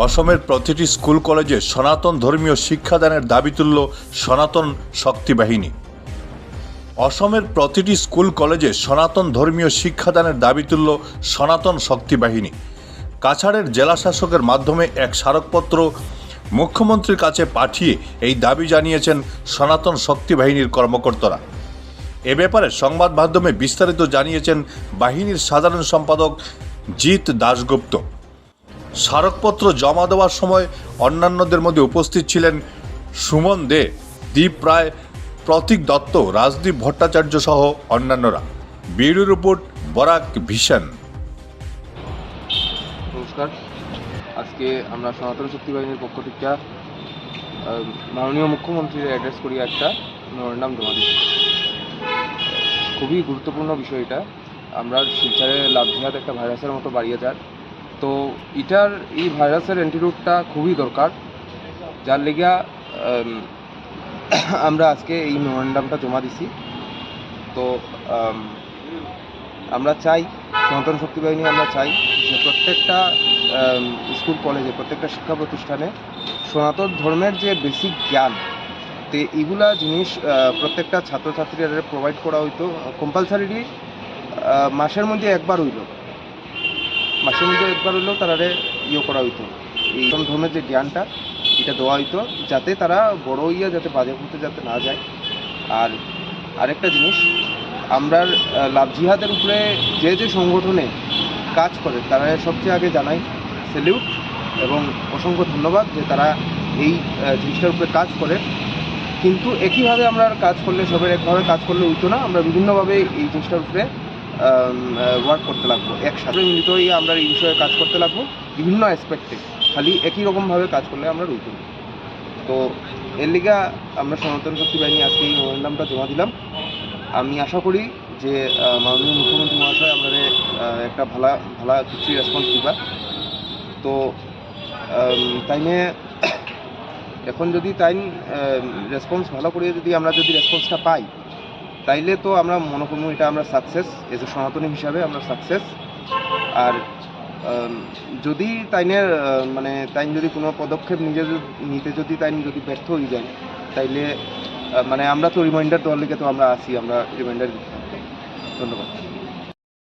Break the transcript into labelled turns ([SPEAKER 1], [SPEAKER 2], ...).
[SPEAKER 1] অসমের প্রতিটি স্কুল কলেজে সনাতন ধর্মীয় শিক্ষাদানের দাবি তুলল সনাতন শক্তি বাহিনী। অসমের প্রতিটি স্কুল কলেজে সনাতন ধর্মীয় শিক্ষাদানের দাবি তুলল সনাতন শক্তি বাহিনী। কাছাড়ের জেলা শাসকের মাধ্যমে এক স্মারকপত্র মুখ্যমন্ত্রীর কাছে পাঠিয়ে এই দাবি জানিয়েছেন সনাতন শক্তি বাহিনীর কর্মকর্তারা। এ ব্যাপারে সংবাদ মাধ্যমে বিস্তারিত জানিয়েছেন বাহিনীর সাধারণ সম্পাদক জিৎ দাশগুপ্ত। স্মারকপত্র জমা দেওয়ার সময় অন্যান্যদের মধ্যে উপস্থিত ছিলেন সুমন দে, দীপ রায়, প্রতীক দত্ত, রাজদীপ ভট্টাচার্য সহ অন্যান্যরা। Bureau report, Barak vision.
[SPEAKER 2] নমস্কার। আজকে আমরা সনাতন শক্তি বাহিনীর পক্ষ থেকে মাননীয় মুখ্যমন্ত্রীর অ্যাড্রেস করি একটা মেমোরেন্ডাম জমা দিচ্ছি। খুবই গুরুত্বপূর্ণ বিষয় এটা। আমরা শিলচরে লাভজিহাদ একটা ভাইরাসের মতো বাড়িয়ে যায়, তো এই ভাইরাসের অ্যান্টিডোটটা খুবই দরকার, যার লেগা আমরা আজকে এই মেমোরেন্ডামটা জমা দিছি। তো আমরা চাই, সনাতন শক্তি বাহিনী আমরা চাই যে প্রত্যেকটা স্কুল কলেজে, প্রত্যেকটা শিক্ষা প্রতিষ্ঠানে সনাতন ধর্মের যে বেসিক জ্ঞান, তো এইগুলা জিনিস প্রত্যেকটা ছাত্রছাত্রীরা প্রোভাইড করা হইতো। কম্পালসারিলি মাসের মধ্যে একবার হইলেও তারারে করা হইতো। এই ধর্মের যে জ্ঞানটা এটা দেওয়া হইতো, যাতে তারা বড় হইয়া যাতে বাজে করতে যাতে না যায়। আর আরেকটা জিনিস, আমরা লাভজিহাদের উপরে যে সংগঠনে কাজ করে তারা সবচেয়ে আগে জানাই স্যালিউট এবং অসংখ্য ধন্যবাদ যে তারা এই জিনিসটার উপরে কাজ করে। কিন্তু একইভাবে আমরা কাজ করলে, সবাই একভাবে কাজ করলে হইতো না, আমরা বিভিন্নভাবে এই জিনিসটার উপরে ওয়ার্ক করতে লাগবো। একসাথে মিলিত হয়ে আমরা এই বিষয়ে কাজ করতে লাগবো বিভিন্ন অ্যাসপেক্টে। খালি একই রকমভাবে কাজ করলে আমরা রইত না। তো এর লিগা আমরা সনাতন শক্তি বাহিনী আজকে এই মেমোরেন্ডামটা জমা দিলাম। আমি আশা করি যে মাননীয় মুখ্যমন্ত্রী মহাশয় আমাদের একটা ভালো কিছু রেসপন্স দিবা। তো তাইনে এখন যদি রেসপন্স ভালো করে আমরা যদি রেসপন্সটা পাই, তাইলে তো আমরা মনে করবো এটা আমরা সাকসেস, এজ এ সনাতনী হিসাবে আমরা সাকসেস। আর যদি তাইন যদি কোনো পদক্ষেপ নিতে যদি ব্যর্থ হয়ে যায়, তাইলে আমরা তো রিমাইন্ডার দেওয়ার লিগে তো আমরা আসি, আমরা রিমাইন্ডার দিতে। ধন্যবাদ।